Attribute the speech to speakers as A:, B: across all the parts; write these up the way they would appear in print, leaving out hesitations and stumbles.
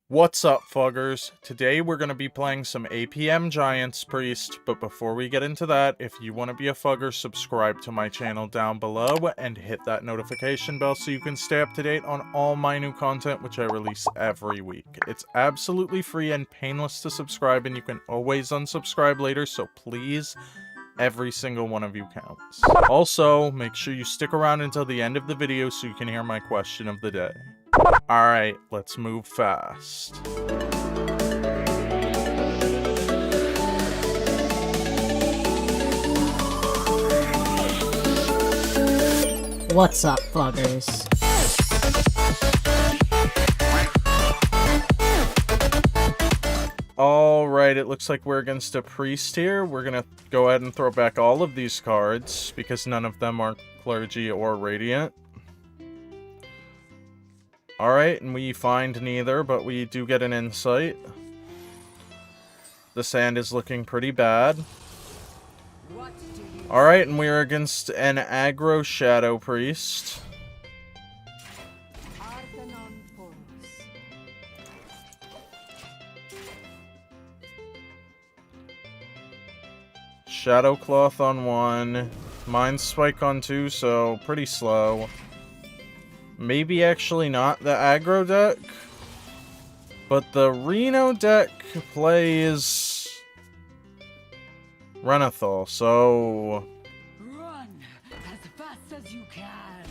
A: What's up, Fuggers? Today we're going to be playing some APM Giants Priest, but before we get into that, if you want to be a Fugger, subscribe to my channel down below and hit that notification bell so you can stay up to date on all my new content, which I release every week. It's absolutely free and painless to subscribe, and you can always unsubscribe later, so please, every single one of you counts. Also, make sure you stick around until the end of the video so you can hear my question of the day. Alright, let's move fast.
B: What's up, Fuggers?
A: Alright, it looks like we're against a priest here. We're gonna go ahead and throw back all of these cards, because none of them are clergy or radiant. Alright, and we find neither, but we do get an insight. The sand is looking pretty bad. Alright, and we're against an aggro shadow priest. Shadow Cloth on 1. Mind Spike on 2, so pretty slow. Maybe actually not the aggro deck, but the Reno deck plays Renathal, so
C: run as fast as you can.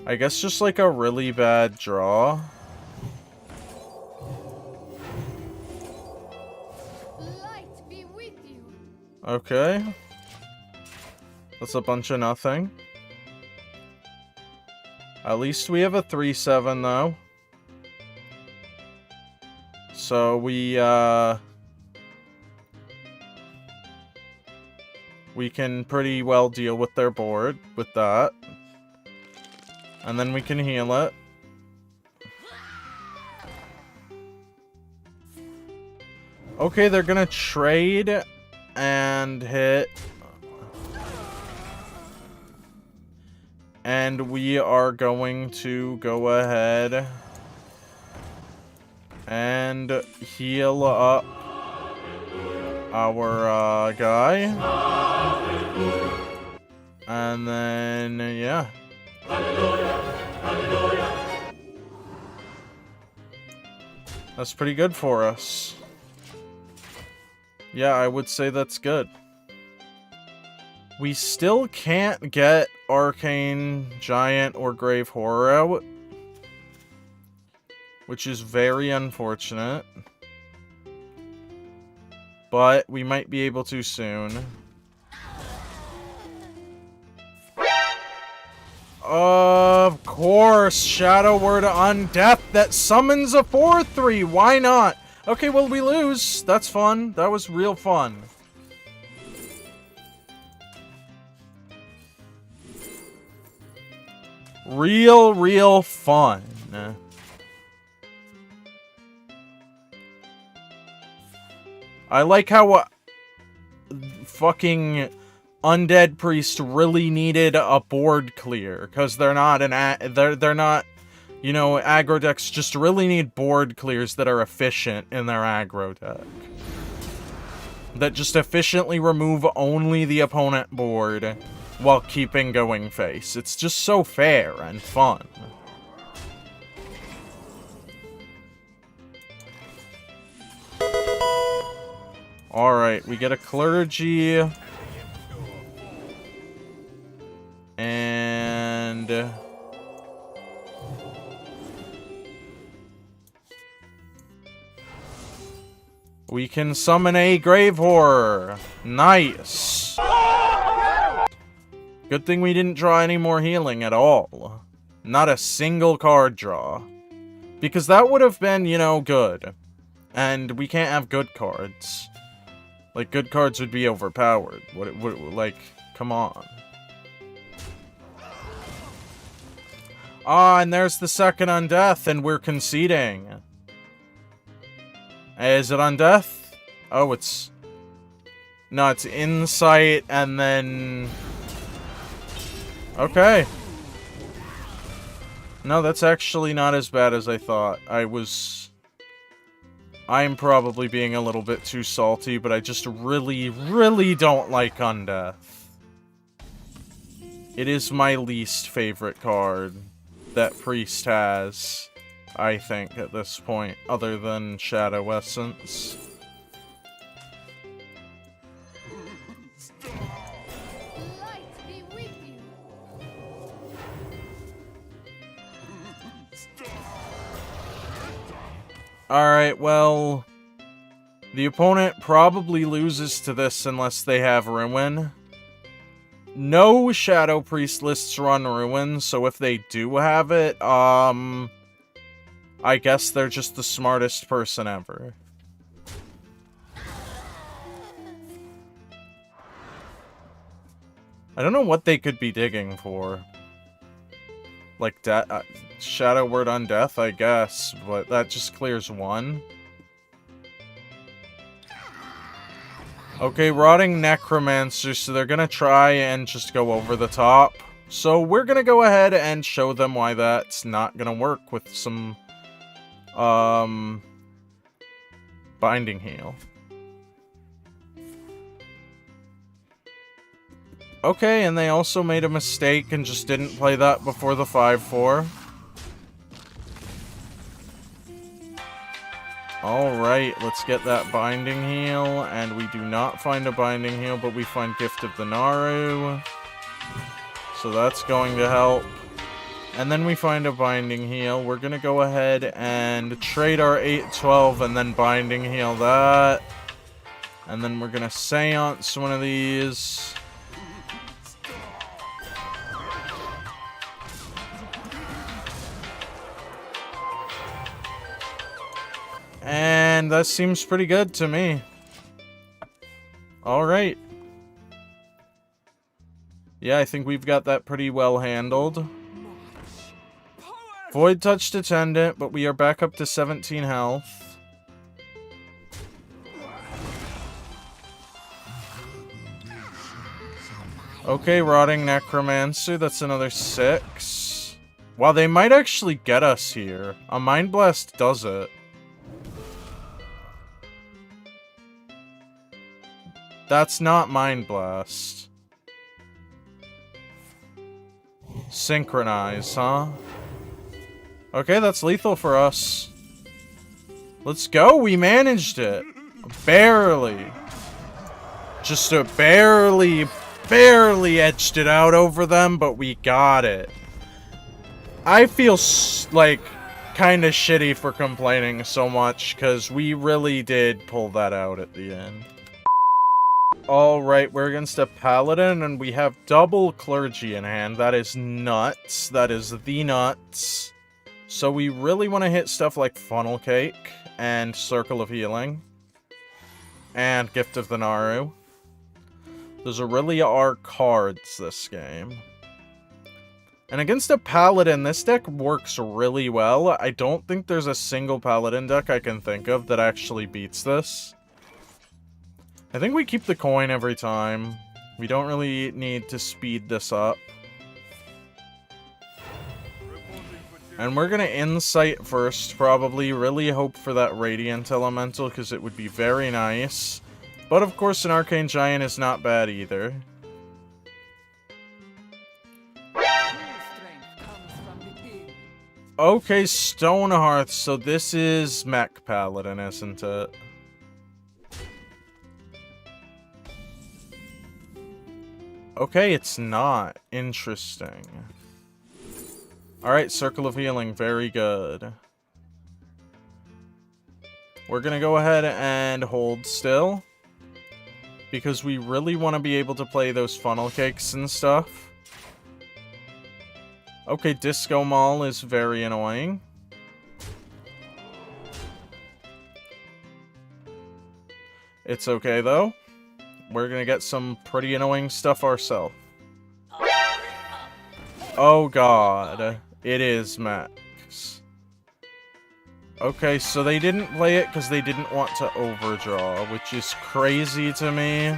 A: I guess just like a really bad draw.
C: Light be with you.
A: Okay. That's a bunch of nothing. At least we have a 3/7 though. So we can pretty well deal with their board with that. And then we can heal it. Okay, they're gonna trade and hit. And we are going to go ahead and heal up our guy. And then, yeah. That's pretty good for us. Yeah, I would say that's good. We still can't get Arcane Giant or Grave Horror out, which is very unfortunate. But we might be able to soon. Of course, Shadow Word on Death that summons a 4/3. Why not? Okay, well, we lose. That's fun. That was real fun. Real fun. I like how fucking Undead Priest really needed a board clear, because they're not they're not, you know, aggro decks just really need board clears that are efficient in their aggro deck. That just efficiently remove only the opponent board while keeping going face. It's just so fair and fun. Alright, we get a clergy. And we can summon a Grave Horror. Nice. Good thing we didn't draw any more healing at all. Not a single card draw. Because that would have been, you know, good. And we can't have good cards. Like, good cards would be overpowered. Like, come on. Ah, and there's the second Undeath, and we're conceding. Is it Undeath? Oh, it's... No, it's Insight, and then... Okay. No, that's actually not as bad as I thought. I'm probably being a little bit too salty, but I just really, really don't like Undeath. It is my least favorite card that Priest has, I think, at this point, other than Shadow Essence.
C: Light be with you.
A: Alright, well, the opponent probably loses to this unless they have Ruin. No Shadow Priest lists run Ruin, so if they do have it, I guess they're just the smartest person ever. I don't know what they could be digging for. Like, Shadow Word Undeath, I guess, but that just clears one. Okay, Rotting Necromancer, so they're gonna try and just go over the top. So we're gonna go ahead and show them why that's not gonna work with some, Binding Heal. Okay, and they also made a mistake and just didn't play that before the 5-4. Alright, let's get that Binding Heal, and we do not find a Binding Heal, but we find Gift of the Naru. So that's going to help. And then we find a Binding Heal. We're gonna go ahead and trade our 8-12 and then Binding Heal that. And then we're gonna Seance one of these. And that seems pretty good to me. Alright. Yeah, I think we've got that pretty well handled. Void Touch Attendant, but we are back up to 17 health. Okay, Rotting Necromancer, that's another 6. Wow, they might actually get us here. A Mind Blast does it. That's not Mind Blast. Synchronize, huh? Okay, that's lethal for us. Let's go, we managed it. Barely. Just barely edged it out over them, but we got it. I feel like kind of shitty for complaining so much, because we really did pull that out at the end. Alright, we're against a Paladin, and we have double Clergy in hand. That is nuts. That is the nuts. So we really want to hit stuff like Funnel Cake, and Circle of Healing, and Gift of the Naru. Those are really our cards this game. And against a Paladin, this deck works really well. I don't think there's a single Paladin deck I can think of that actually beats this. I think we keep the coin every time. We don't really need to speed this up. And we're gonna Insight first, probably. Really hope for that Radiant Elemental, because it would be very nice. But of course, an Arcane Giant is not bad either. Okay, Stonehearth, so this is Mech Paladin, isn't it? Okay, it's not. Interesting. Alright, Circle of Healing, very good. We're gonna go ahead and hold still, because we really want to be able to play those Funnel Cakes and stuff. Okay, Disco Mall is very annoying. It's okay, though. We're gonna get some pretty annoying stuff ourselves. Oh god. It is Max. Okay, so they didn't play it because they didn't want to overdraw, which is crazy to me.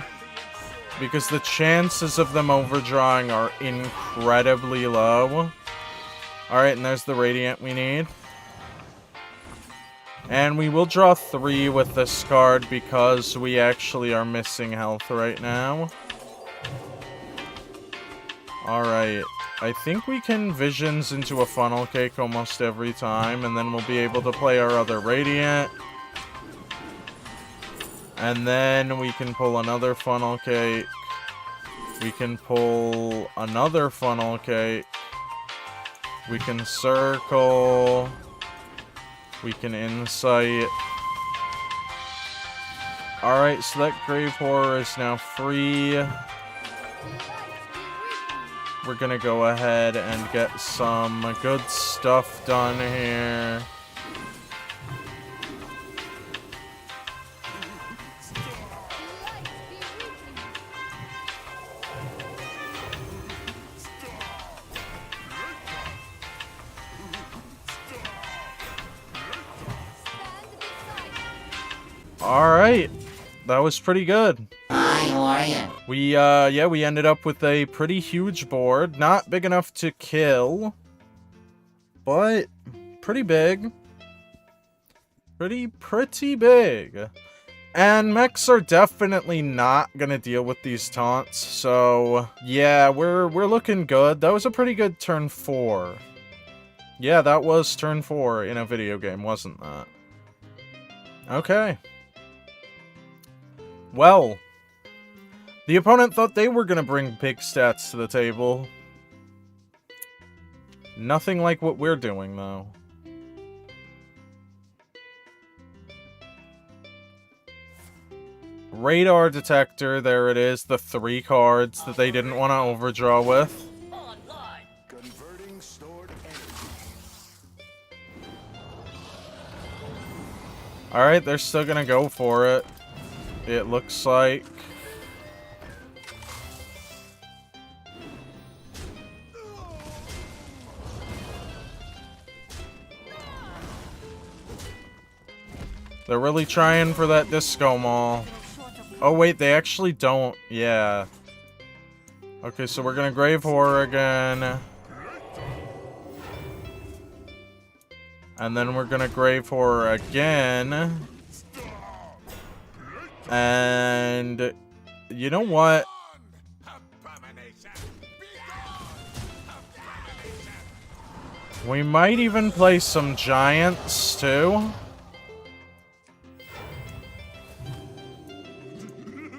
A: Because the chances of them overdrawing are incredibly low. Alright, and there's the Radiant we need. And we will draw 3 with this card because we actually are missing health right now. Alright. I think we can Visions into a Funnel Cake almost every time, and then we'll be able to play our other Radiant. And then we can pull another Funnel Cake. We can pull another Funnel Cake. We can Circle. We can Insight. Alright, so that Grave Horror is now free. We're gonna go ahead and get some good stuff done here. Alright, that was pretty good. We ended up with a pretty huge board. Not big enough to kill, but pretty big. Pretty big. And mechs are definitely not gonna deal with these taunts, so yeah, we're looking good. That was a pretty good turn 4. Yeah, that was turn 4 in a video game, wasn't that? Okay. Well, the opponent thought they were gonna bring big stats to the table. Nothing like what we're doing, though. Radar detector, there it is, the 3 cards that they didn't want to overdraw with. Alright, they're still gonna go for it. It looks like. They're really trying for that disco mall. Oh wait, they actually don't. Yeah. Okay, so we're gonna Grave Horror again. And then we're gonna Grave Horror again. And you know what? We might even play some Giants too.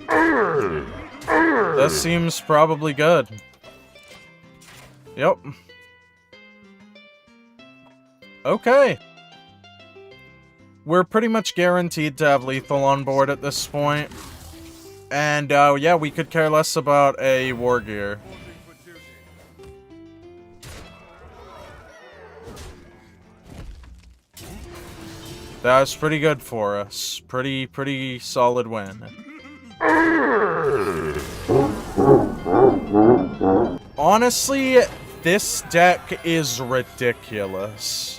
A: That seems probably good. Yep. Okay. We're pretty much guaranteed to have lethal on board at this point. And, yeah, we could care less about a War Gear. That was pretty good for us. Pretty solid win. Honestly, this deck is ridiculous.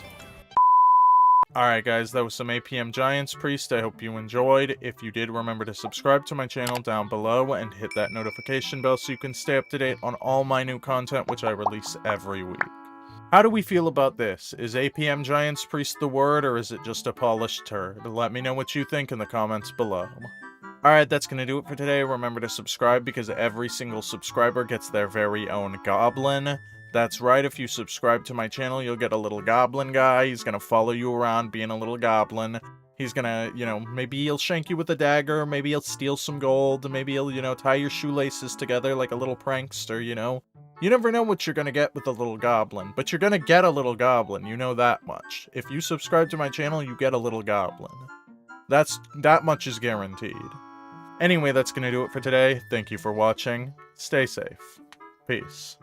A: Alright guys, that was some APM Giants Priest. I hope you enjoyed. If you did, remember to subscribe to my channel down below and hit that notification bell so you can stay up to date on all my new content, which I release every week. How do we feel about this? Is APM Giants Priest the word, or is it just a polished turd? Let me know what you think in the comments below. Alright, that's gonna do it for today. Remember to subscribe because every single subscriber gets their very own goblin. That's right, if you subscribe to my channel, you'll get a little goblin guy. He's gonna follow you around being a little goblin. He's gonna, you know, maybe he'll shank you with a dagger, maybe he'll steal some gold, maybe he'll, you know, tie your shoelaces together like a little prankster, you know? You never know what you're gonna get with a little goblin, but you're gonna get a little goblin, you know that much. If you subscribe to my channel, you get a little goblin. That much is guaranteed. Anyway, that's gonna do it for today. Thank you for watching. Stay safe. Peace.